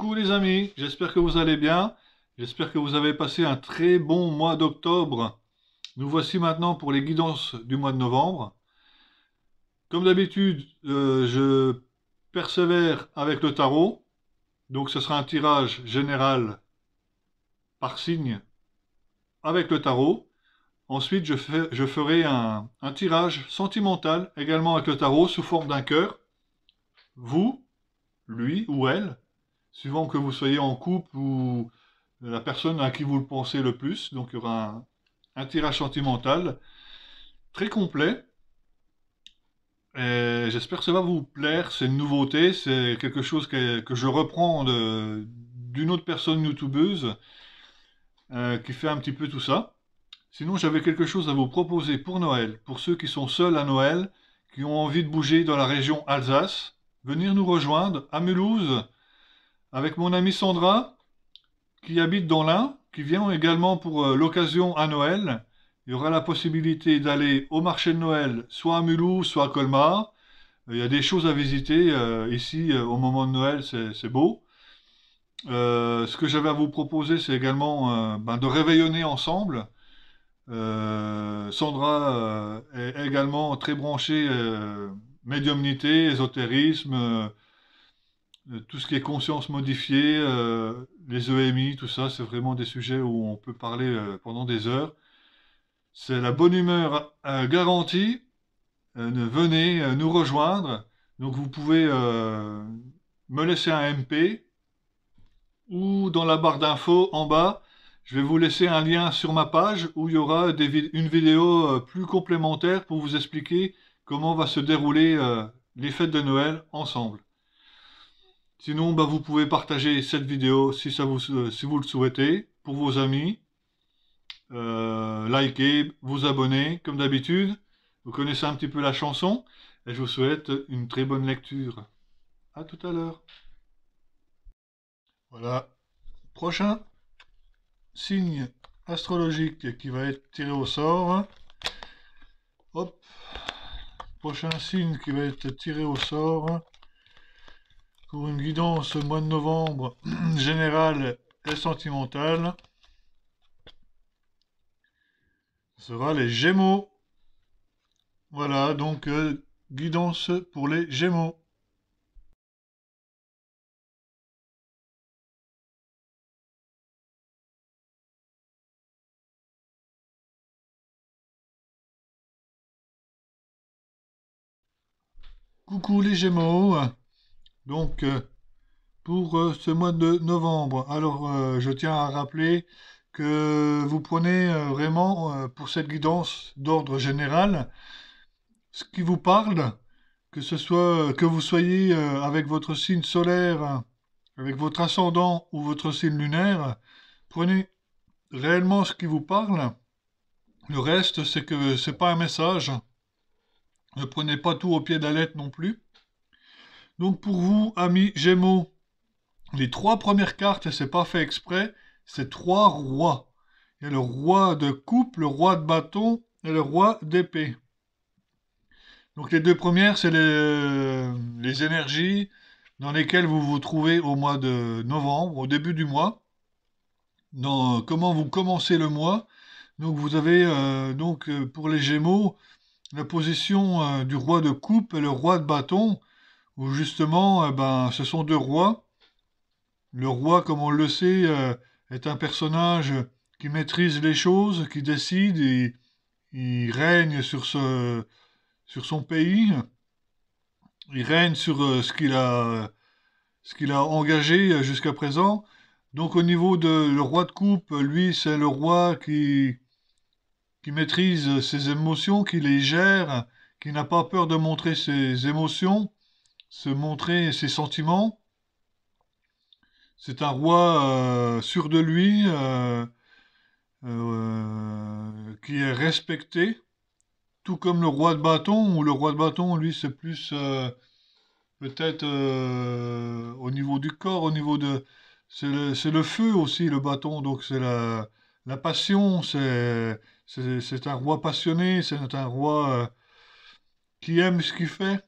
Coucou les amis, j'espère que vous allez bien. J'espère que vous avez passé un très bon mois d'octobre. Nous voici maintenant pour les guidances du mois de novembre. Comme d'habitude, je persévère avec le tarot. Donc ce sera un tirage général par signe avec le tarot. Ensuite, je ferai un tirage sentimental également avec le tarot sous forme d'un cœur. Vous, lui ou elle, suivant que vous soyez en couple ou la personne à qui vous le pensez le plus. Donc il y aura un tirage sentimental très complet. Et j'espère que ça va vous plaire. C'est une nouveauté, c'est quelque chose que je reprends d'une autre personne youtubeuse qui fait un petit peu tout ça. Sinon, j'avais quelque chose à vous proposer pour Noël, pour ceux qui sont seuls à Noël, qui ont envie de bouger dans la région Alsace, venir nous rejoindre à Mulhouse avec mon amie Sandra, qui habite dans l'Ain, qui vient également pour l'occasion à Noël. Il y aura la possibilité d'aller au marché de Noël, soit à Mulhouse, soit à Colmar. Il y a des choses à visiter ici au moment de Noël, c'est beau. Ce que j'avais à vous proposer, c'est également de réveillonner ensemble. Sandra est également très branchée médiumnité, ésotérisme, tout ce qui est conscience modifiée, les EMI, tout ça, c'est vraiment des sujets où on peut parler pendant des heures. C'est la bonne humeur garantie. Venez nous rejoindre. Donc vous pouvez me laisser un MP ou dans la barre d'infos en bas, je vais vous laisser un lien sur ma page où il y aura une vidéo plus complémentaire pour vous expliquer comment va se dérouler les fêtes de Noël ensemble. Sinon, vous pouvez partager cette vidéo si vous le souhaitez pour vos amis, liker, vous abonner comme d'habitude. Vous connaissez un petit peu la chanson et je vous souhaite une très bonne lecture. À tout à l'heure. Voilà. Prochain signe astrologique qui va être tiré au sort. Hop. Prochain signe qui va être tiré au sort pour une guidance au mois de novembre générale et sentimentale. Ce sera les Gémeaux. Voilà, donc guidance pour les Gémeaux. Coucou les Gémeaux. Donc pour ce mois de novembre, alors je tiens à rappeler que vous prenez vraiment pour cette guidance d'ordre général ce qui vous parle, que ce soit que vous soyez avec votre signe solaire, avec votre ascendant ou votre signe lunaire, prenez réellement ce qui vous parle. Le reste, c'est que c'est pas un message. Ne prenez pas tout au pied de la lettre non plus. Donc pour vous, amis Gémeaux, les trois premières cartes, et c'est pas fait exprès, c'est trois rois. Il y a le roi de coupe, le roi de bâton et le roi d'épée. Donc les deux premières, c'est les énergies dans lesquelles vous vous trouvez au mois de novembre, au début du mois. Dans comment vous commencez le mois. Donc vous avez pour les Gémeaux la position du roi de coupe et le roi de bâton, où justement ce sont deux rois. Le roi, comme on le sait, est un personnage qui maîtrise les choses, qui décide et il règne sur son pays. Il règne sur ce qu'il a engagé jusqu'à présent. Donc au niveau de le roi de coupe, lui, c'est le roi qui maîtrise ses émotions, qui les gère, qui n'a pas peur de montrer ses émotions, se montrer ses sentiments. C'est un roi sûr de lui, qui est respecté, tout comme le roi de bâton, où le roi de bâton, lui, c'est plus peut-être au niveau du corps, au niveau de... C'est le feu aussi, le bâton, donc c'est la passion, c'est un roi passionné, c'est un roi qui aime ce qu'il fait.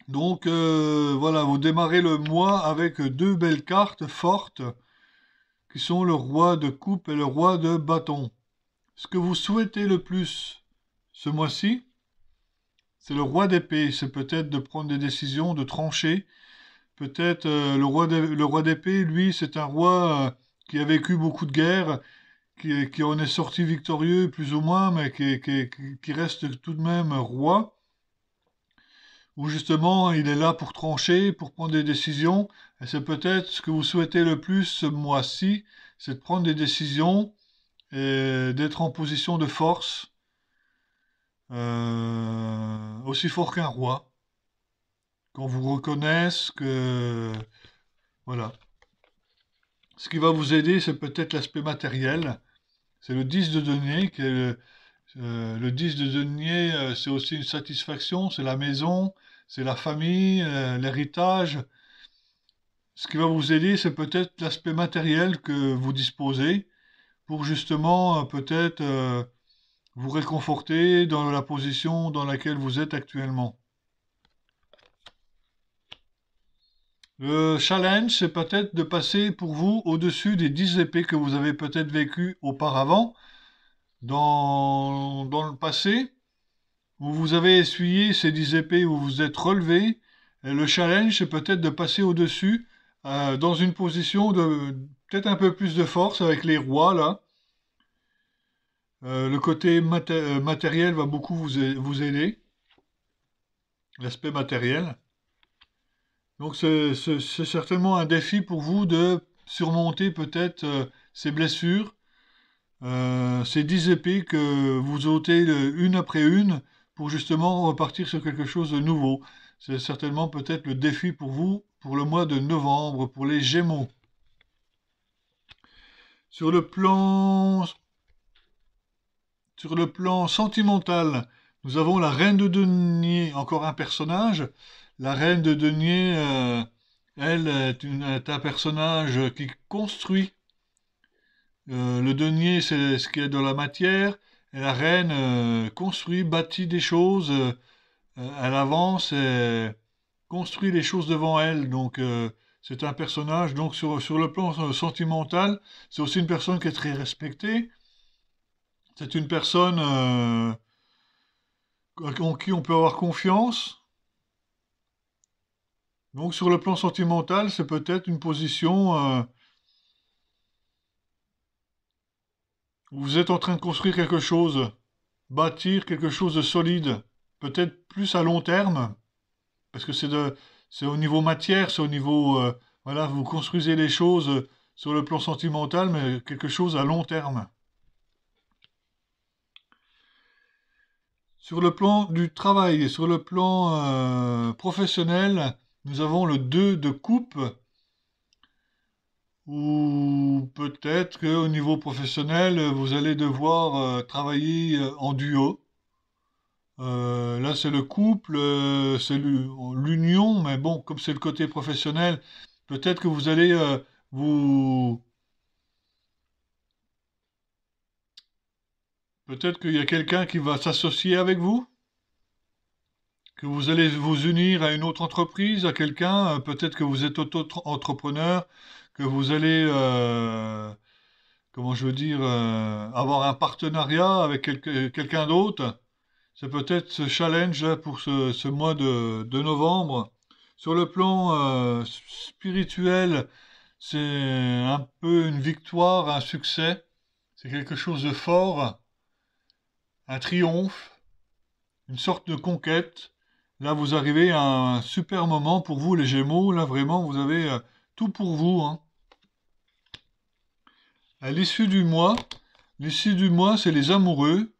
Donc voilà, vous démarrez le mois avec deux belles cartes fortes qui sont le roi de coupe et le roi de bâton. Ce que vous souhaitez le plus ce mois-ci, c'est le roi d'épée. C'est peut-être de prendre des décisions, de trancher. Peut-être le roi d'épée, lui, c'est un roi qui a vécu beaucoup de guerres, qui en est sorti victorieux plus ou moins, mais qui reste tout de même roi, où justement il est là pour trancher, pour prendre des décisions. Et c'est peut-être ce que vous souhaitez le plus ce mois-ci, c'est de prendre des décisions et d'être en position de force, aussi fort qu'un roi, qu'on vous reconnaisse, que... Voilà. Ce qui va vous aider, c'est peut-être l'aspect matériel. C'est le 10 de denier, le 10 de denier, c'est aussi une satisfaction, c'est la maison, c'est la famille, l'héritage. Ce qui va vous aider, c'est peut-être l'aspect matériel que vous disposez pour justement peut-être vous réconforter dans la position dans laquelle vous êtes actuellement. Le challenge, c'est peut-être de passer pour vous au-dessus des 10 épées que vous avez peut-être vécues auparavant, dans le passé, où vous avez essuyé ces 10 épées, où vous vous êtes relevé. Et le challenge, c'est peut-être de passer au-dessus, dans une position de peut-être un peu plus de force avec les rois, là. Le côté matériel va beaucoup vous aider, l'aspect matériel. Donc c'est certainement un défi pour vous de surmonter peut-être ces blessures, ces 10 épées que vous ôtez une après une pour justement repartir sur quelque chose de nouveau. C'est certainement peut-être le défi pour vous pour le mois de novembre, pour les Gémeaux. Sur le plan, sur le plan sentimental, nous avons la reine de denier, encore un personnage. La reine de denier, elle est un personnage qui construit. Le denier, c'est ce qui est de la matière, et la reine construit, bâtit des choses, elle avance et construit les choses devant elle. Donc, c'est un personnage. Donc, sur le plan sentimental, c'est aussi une personne qui est très respectée. C'est une personne en qui on peut avoir confiance. Donc, sur le plan sentimental, c'est peut-être une position où vous êtes en train de construire quelque chose, bâtir quelque chose de solide, peut-être plus à long terme, parce que c'est au niveau matière, c'est au niveau, voilà, vous construisez les choses sur le plan sentimental, mais quelque chose à long terme. Sur le plan du travail et sur le plan professionnel, nous avons le 2 de coupe, ou peut-être qu'au niveau professionnel, vous allez devoir travailler en duo. Là, c'est le couple, c'est l'union, mais bon, comme c'est le côté professionnel, peut-être que vous allez vous... Peut-être qu'il y a quelqu'un qui va s'associer avec vous, que vous allez vous unir à une autre entreprise, à quelqu'un, peut-être que vous êtes auto-entrepreneur, que vous allez, comment je veux dire, avoir un partenariat avec quelqu'un d'autre. C'est peut-être ce challenge là pour ce mois de novembre. Sur le plan spirituel, c'est un peu une victoire, un succès. C'est quelque chose de fort, un triomphe, une sorte de conquête. Là, vous arrivez à un super moment pour vous, les Gémeaux. Là, vraiment, vous avez tout pour vous, hein. À l'issue du mois, c'est les amoureux.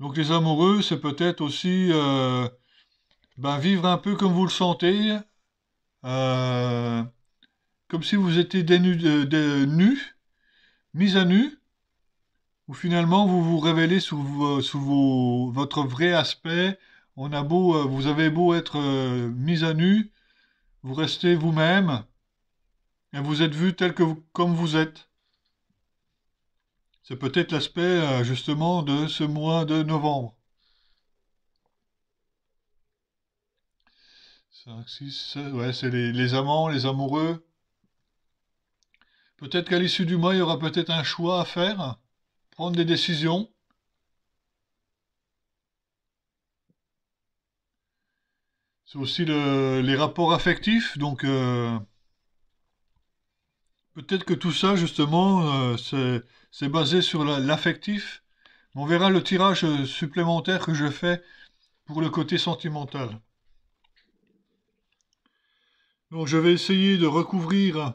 Donc, les amoureux, c'est peut-être aussi ben, vivre un peu comme vous le sentez, euh, comme si vous étiez nus, mis à nu, ou finalement vous vous révélez votre vrai aspect. Vous avez beau être mis à nu, vous restez vous-même et vous êtes vu comme vous êtes. C'est peut-être l'aspect justement de ce mois de novembre. 5, 6, ouais, c'est les amants, les amoureux. Peut-être qu'à l'issue du mois, il y aura peut-être un choix à faire, prendre des décisions. C'est aussi les rapports affectifs, donc peut-être que tout ça, justement, c'est basé sur l'affectif. On verra le tirage supplémentaire que je fais pour le côté sentimental. Donc je vais essayer de recouvrir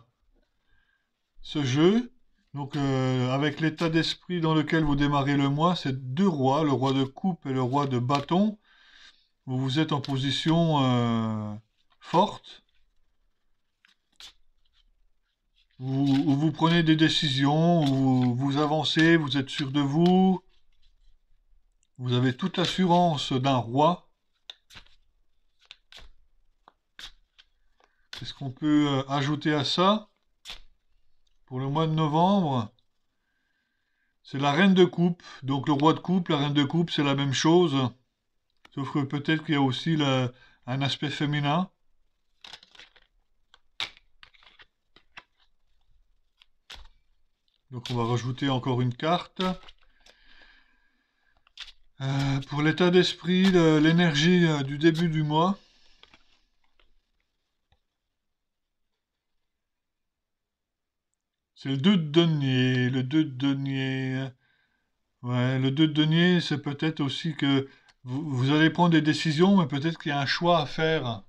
ce jeu. Donc avec l'état d'esprit dans lequel vous démarrez le mois, c'est deux rois, le roi de coupe et le roi de bâton. Vous êtes en position forte, où vous prenez des décisions, où vous avancez, vous êtes sûr de vous, vous avez toute l'assurance d'un roi. Qu'est-ce qu'on peut ajouter à ça pour le mois de novembre? C'est la reine de coupe, donc le roi de coupe, la reine de coupe, c'est la même chose, sauf que peut-être qu'il y a aussi un aspect féminin. Donc on va rajouter encore une carte. Pour l'état d'esprit, l'énergie du début du mois. C'est le 2 de denier. Le 2 de denier. Ouais, le 2 de denier, c'est peut-être aussi que vous allez prendre des décisions, mais peut-être qu'il y a un choix à faire.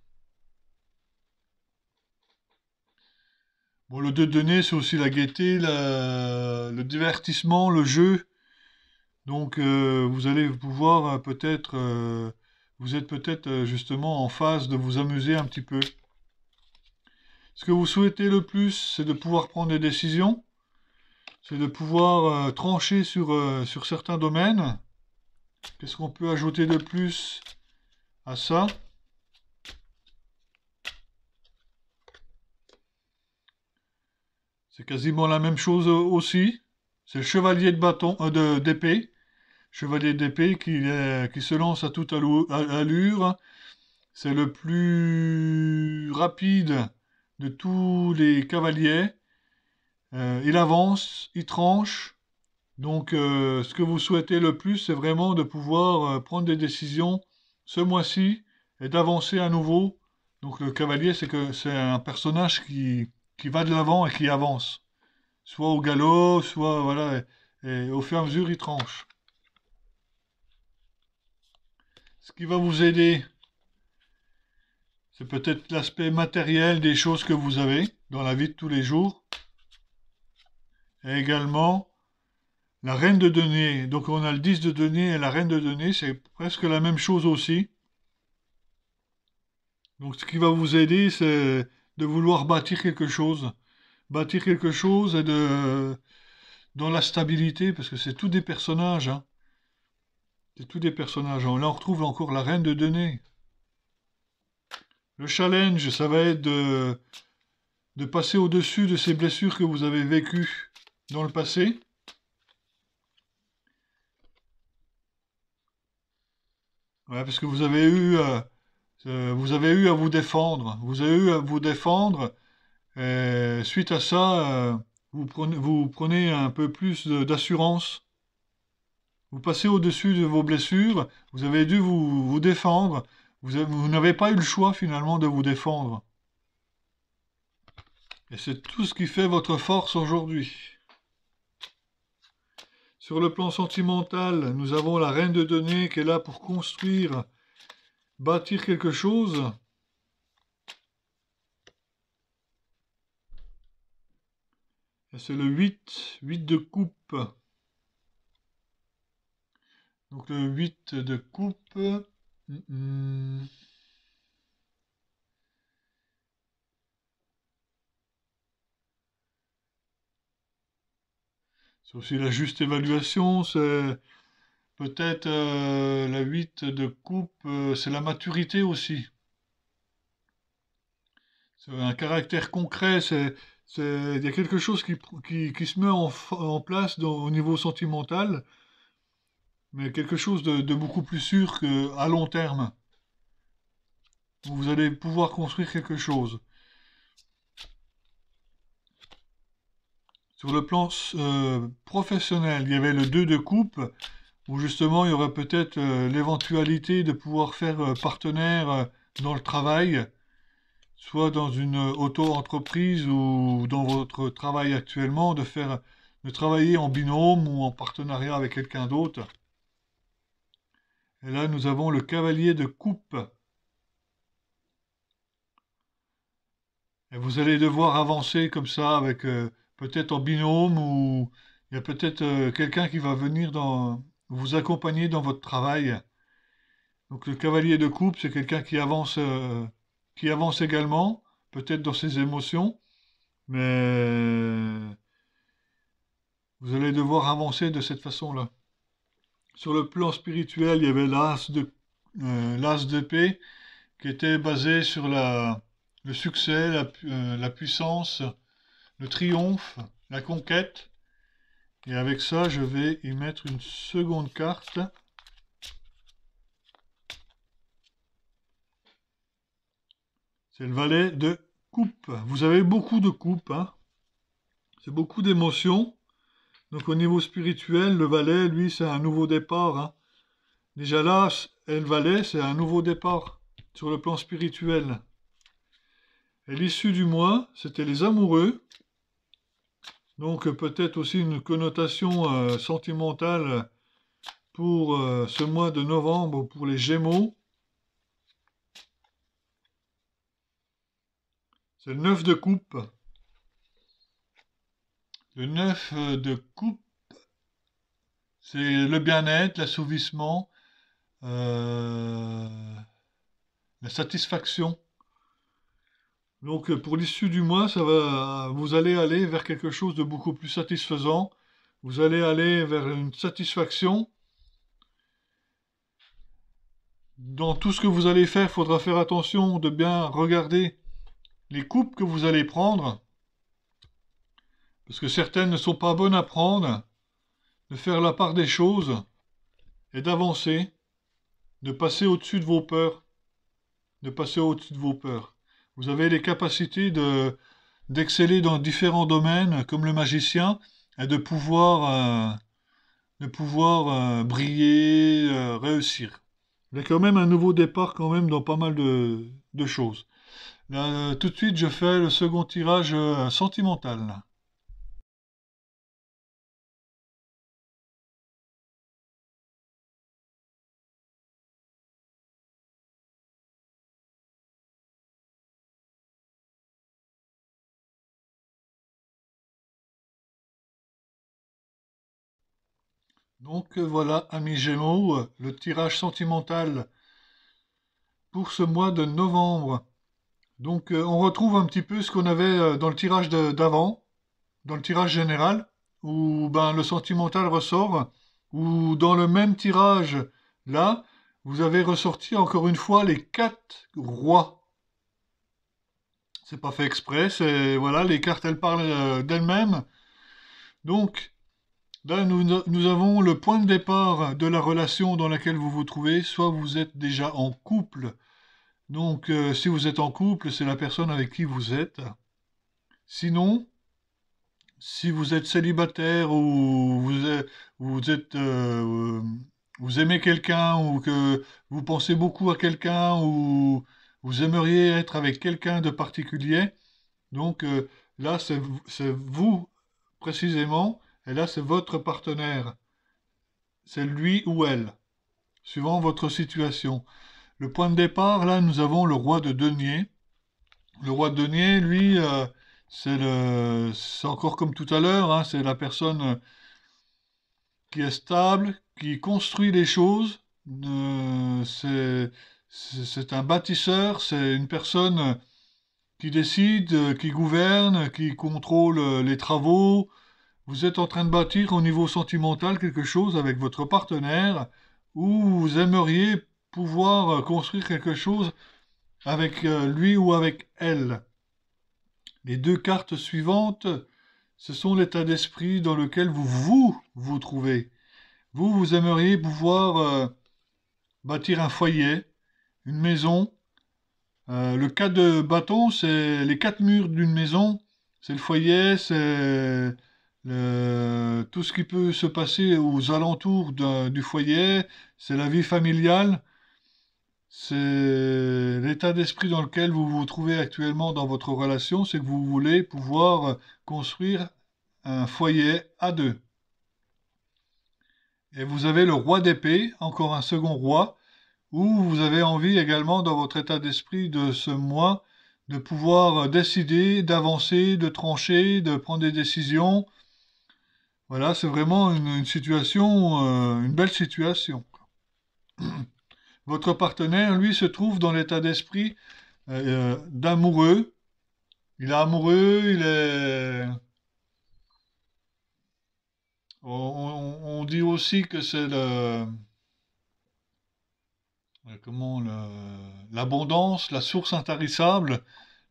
Bon, le 2 de denier, c'est aussi la gaieté, le divertissement, le jeu. Donc, vous allez pouvoir peut-être, vous êtes peut-être justement en phase de vous amuser un petit peu. Ce que vous souhaitez le plus, c'est de pouvoir prendre des décisions, c'est de pouvoir trancher sur certains domaines. Qu'est-ce qu'on peut ajouter de plus à ça? C'est quasiment la même chose aussi. C'est le chevalier de bâton, d'épée. Chevalier d'épée qui se lance à toute allure. C'est le plus rapide de tous les cavaliers. Il avance, il tranche. Donc, ce que vous souhaitez le plus, c'est vraiment de pouvoir prendre des décisions ce mois-ci et d'avancer à nouveau. Donc, le cavalier, c'est un personnage qui va de l'avant et qui avance. Soit au galop, soit voilà, et au fur et à mesure, il tranche. Ce qui va vous aider, c'est peut-être l'aspect matériel des choses que vous avez dans la vie de tous les jours. Et également, la reine de denier. Donc on a le 10 de denier et la reine de denier, c'est presque la même chose aussi. Donc ce qui va vous aider, c'est de vouloir bâtir quelque chose. Bâtir quelque chose et dans la stabilité, parce que c'est tous des personnages, hein. C'est tous des personnages. Là, on retrouve encore la reine de denier. Le challenge, ça va être de passer au-dessus de ces blessures que vous avez vécues dans le passé. Ouais, parce que vous avez eu à vous défendre. Vous avez eu à vous défendre. Et suite à ça, vous prenez un peu plus d'assurance. Vous passez au-dessus de vos blessures. Vous avez dû vous défendre. Vous n'avez pas eu le choix finalement de vous défendre. Et c'est tout ce qui fait votre force aujourd'hui. Sur le plan sentimental, nous avons la reine de denier qui est là pour construire, bâtir quelque chose. Et c'est le 8 de coupe. Donc le 8 de coupe. C'est aussi la juste évaluation, c'est peut-être la 8 de coupe, c'est la maturité aussi. C'est un caractère concret, il y a quelque chose qui se met en place au niveau sentimental, mais quelque chose de beaucoup plus sûr qu'à long terme. où vous allez pouvoir construire quelque chose. Sur le plan professionnel, il y avait le 2 de coupe, où justement il y aurait peut-être l'éventualité de pouvoir faire partenaire dans le travail, soit dans une auto-entreprise ou dans votre travail actuellement, de travailler en binôme ou en partenariat avec quelqu'un d'autre. Et là, nous avons le cavalier de coupe. Et vous allez devoir avancer comme ça avec peut-être en binôme ou il y a peut-être quelqu'un qui va venir vous accompagner dans votre travail. Donc le cavalier de coupe, c'est quelqu'un qui avance également, peut-être dans ses émotions, mais vous allez devoir avancer de cette façon-là. Sur le plan spirituel, il y avait l'as d'épée qui était basé sur le succès, la puissance, le triomphe, la conquête. Et avec ça, je vais y mettre une seconde carte. C'est le valet de coupe. Vous avez beaucoup de coupes, hein. C'est beaucoup d'émotions. Donc au niveau spirituel, le valet, lui, c'est un nouveau départ, hein. Déjà là, et le valet, c'est un nouveau départ sur le plan spirituel. Et l'issue du mois, c'était les amoureux. Donc peut-être aussi une connotation sentimentale pour ce mois de novembre pour les Gémeaux. C'est le 9 de coupe. Le 9 de coupe, c'est le bien-être, l'assouvissement, euh, la satisfaction. Donc pour l'issue du mois, vous allez aller vers quelque chose de beaucoup plus satisfaisant. Vous allez aller vers une satisfaction. Dans tout ce que vous allez faire, il faudra faire attention de bien regarder les coupes que vous allez prendre, parce que certaines ne sont pas bonnes à prendre, de faire la part des choses et d'avancer, de passer au-dessus de vos peurs, de passer au-dessus de vos peurs. Vous avez les capacités d'exceller dans différents domaines, comme le magicien, et de pouvoir briller, réussir. Il y a quand même un nouveau départ quand même dans pas mal de choses. Là, tout de suite, je fais le second tirage sentimental. Donc voilà, amis Gémeaux, le tirage sentimental pour ce mois de novembre. Donc on retrouve un petit peu ce qu'on avait dans le tirage d'avant, dans le tirage général, où ben, le sentimental ressort, où dans le même tirage, là, vous avez ressorti encore une fois les 4 rois. C'est pas fait exprès, c'est voilà, les cartes elles parlent d'elles-mêmes. Donc là, nous avons le point de départ de la relation dans laquelle vous vous trouvez. Soit vous êtes déjà en couple. Donc, si vous êtes en couple, c'est la personne avec qui vous êtes. Sinon, si vous êtes célibataire ou vous êtes, vous aimez quelqu'un ou que vous pensez beaucoup à quelqu'un ou vous aimeriez être avec quelqu'un de particulier, donc là, c'est vous précisément, et là, c'est votre partenaire. C'est lui ou elle, suivant votre situation. Le point de départ, là, nous avons le roi de denier. Le roi de denier, lui, c'est encore comme tout à l'heure, hein, c'est la personne qui est stable, qui construit les choses. C'est un bâtisseur, c'est une personne qui décide, qui gouverne, qui contrôle les travaux. Vous êtes en train de bâtir au niveau sentimental quelque chose avec votre partenaire où vous aimeriez pouvoir construire quelque chose avec lui ou avec elle. Les 2 cartes suivantes, ce sont l'état d'esprit dans lequel vous trouvez. Vous aimeriez pouvoir bâtir un foyer, une maison, Le 4 de bâton, c'est les quatre murs d'une maison. C'est le foyer, c'est tout ce qui peut se passer aux alentours du foyer. C'est la vie familiale. C'est l'état d'esprit dans lequel vous vous trouvez actuellement dans votre relation. C'est que vous voulez pouvoir construire un foyer à deux. Et vous avez le roi d'épée, encore un second roi, où vous avez envie également dans votre état d'esprit de ce mois de pouvoir décider, d'avancer, de trancher, de prendre des décisions. Voilà, c'est vraiment une situation, une belle situation. Votre partenaire, lui, se trouve dans l'état d'esprit d'amoureux. Il est amoureux, il est... On dit aussi que c'est l'abondance, la source intarissable,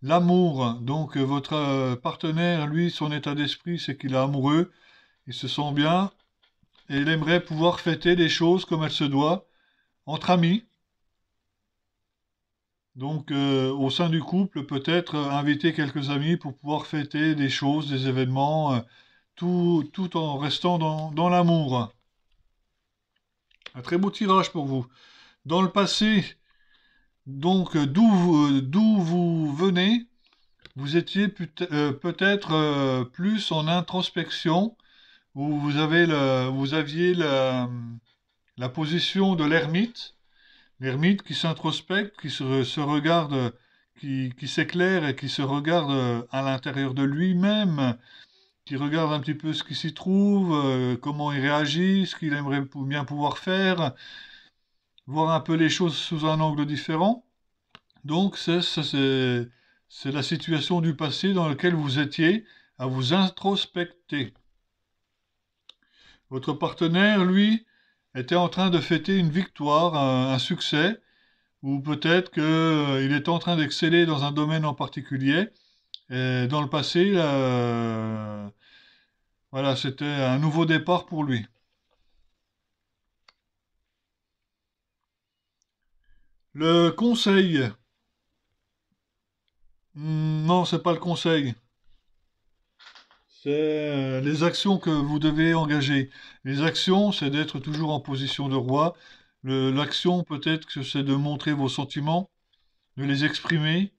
l'amour. Donc votre partenaire, lui, son état d'esprit, c'est qu'il est amoureux, il se sent bien et il aimerait pouvoir fêter les choses comme elles se doivent, entre amis. Donc au sein du couple, peut-être inviter quelques amis pour pouvoir fêter des choses, des événements, tout en restant dans l'amour. Un très beau tirage pour vous. Dans le passé, donc d'où vous venez, vous étiez peut-être plus en introspection, où vous aviez la position de l'ermite qui s'introspecte, se regarde, qui s'éclaire et qui se regarde à l'intérieur de lui-même, qui regarde un petit peu ce qui s'y trouve, comment il réagit, ce qu'il aimerait bien pouvoir faire, voir un peu les choses sous un angle différent. Donc c'est la situation du passé dans laquelle vous étiez à vous introspecter. Votre partenaire, lui, était en train de fêter une victoire, un succès, ou peut-être qu'il est en train d'exceller dans un domaine en particulier. Et dans le passé, voilà, c'était un nouveau départ pour lui. Le conseil, non, c'est pas le conseil. C'est les actions que vous devez engager. Les actions, c'est d'être toujours en position de roi. L'action, peut-être que c'est de montrer vos sentiments, de les exprimer.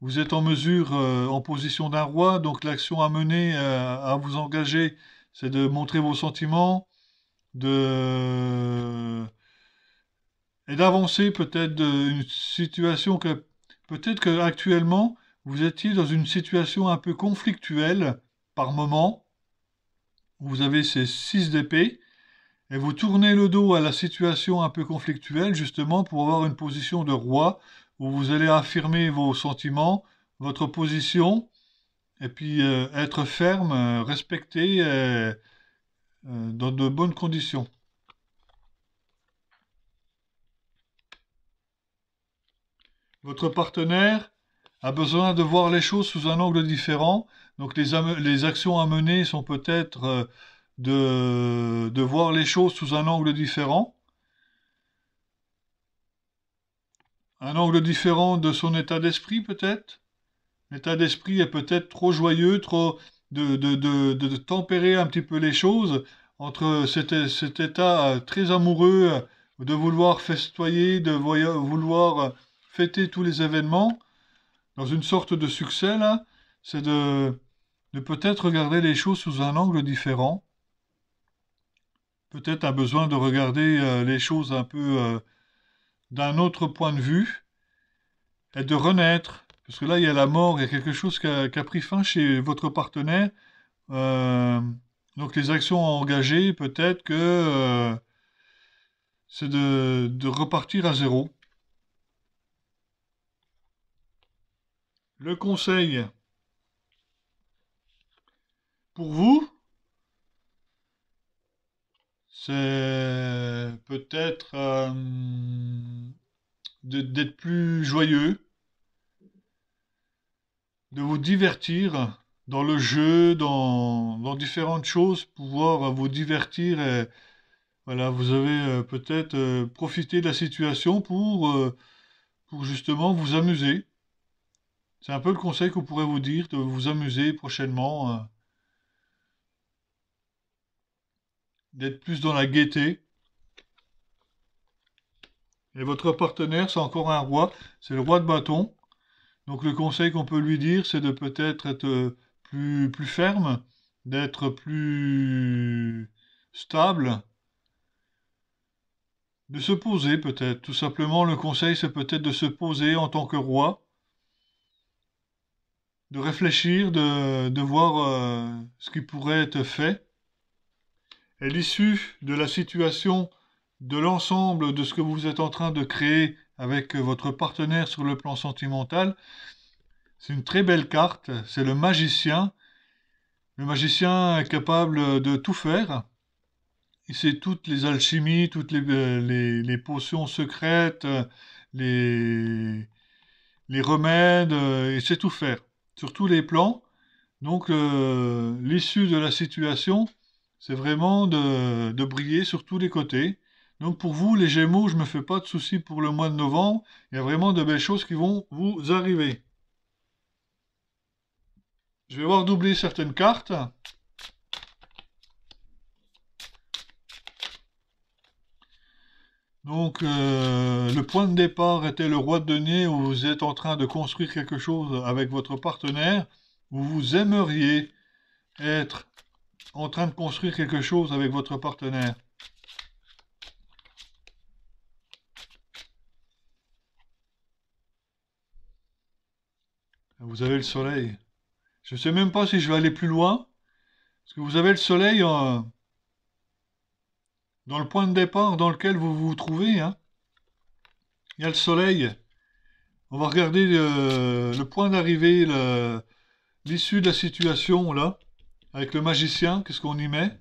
Vous êtes en mesure, en position d'un roi, donc l'action à mener, à vous engager, c'est de montrer vos sentiments, de et d'avancer peut-être d'une situation que peut-être que actuellement vous étiez dans une situation un peu conflictuelle par moment. Vous avez ces 6 d'épée et vous tournez le dos à la situation un peu conflictuelle justement pour avoir une position de roi où vous allez affirmer vos sentiments, votre position et puis être ferme, respecté dans de bonnes conditions. Votre partenaire a besoin de voir les choses sous un angle différent. Donc les actions à mener sont peut-être de voir les choses sous un angle différent, un angle différent de son état d'esprit peut-être. L'état d'esprit est peut-être trop joyeux, trop de tempérer un petit peu les choses entre cet état très amoureux de vouloir festoyer, vouloir fêter tous les événements dans une sorte de succès là, c'est de peut-être regarder les choses sous un angle différent, peut-être un besoin de regarder les choses un peu d'un autre point de vue et de renaître. Parce que là, il y a la mort, il y a quelque chose qui a pris fin chez votre partenaire. Euh, donc les actions engagées, peut-être que c'est de repartir à zéro. Le conseil pour vous, c'est peut-être d'être plus joyeux, de vous divertir dans le jeu, dans différentes choses, pouvoir vous divertir. Et, voilà, vous avez peut-être profité de la situation pour pour justement vous amuser. C'est un peu le conseil qu'on pourrait vous dire, de vous amuser prochainement, d'être plus dans la gaieté. Et votre partenaire, c'est encore un roi, c'est le roi de bâton. Donc le conseil qu'on peut lui dire, c'est de peut-être être plus ferme, d'être plus stable, de se poser peut-être. Tout simplement, le conseil, c'est peut-être de se poser en tant que roi, de réfléchir, de voir ce qui pourrait être fait. Et l'issue de la situation, de l'ensemble de ce que vous êtes en train de créer avec votre partenaire sur le plan sentimental, c'est une très belle carte. C'est le magicien. Le magicien est capable de tout faire. Il sait toutes les alchimies, toutes les potions secrètes, les, les remèdes, il sait tout faire, sur tous les plans. Donc l'issue de la situation, c'est vraiment de briller sur tous les côtés. Donc pour vous, les Gémeaux, je ne me fais pas de soucis pour le mois de novembre. Il y a vraiment de belles choses qui vont vous arriver. Je vais voir doubler certaines cartes. Donc, le point de départ était le roi de denier où vous êtes en train de construire quelque chose avec votre partenaire, où vous aimeriez être en train de construire quelque chose avec votre partenaire. Vous avez le soleil. Je ne sais même pas si je vais aller plus loin, parce que vous avez le soleil dans le point de départ dans lequel vous vous trouvez, hein. Il y a le soleil. On va regarder le point d'arrivée, l'issue de la situation, là, avec le magicien. Qu'est-ce qu'on y met?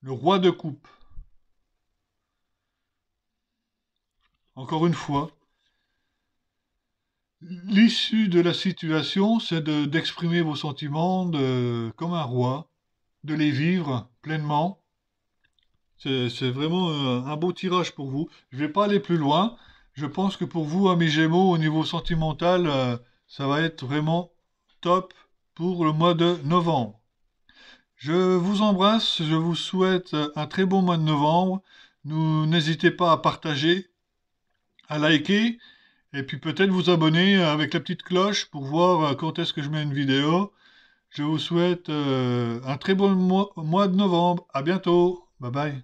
Le roi de coupe. Encore une fois, l'issue de la situation, c'est d'exprimer vos sentiments comme un roi, de les vivre pleinement. C'est vraiment un beau tirage pour vous. Je ne vais pas aller plus loin. Je pense que pour vous, amis Gémeaux, au niveau sentimental, ça va être vraiment top pour le mois de novembre. Je vous embrasse, je vous souhaite un très bon mois de novembre. N'hésitez pas à partager, à liker. Et puis peut-être vous abonner avec la petite cloche pour voir quand est-ce que je mets une vidéo. Je vous souhaite un très bon mois de novembre. À bientôt. Bye bye.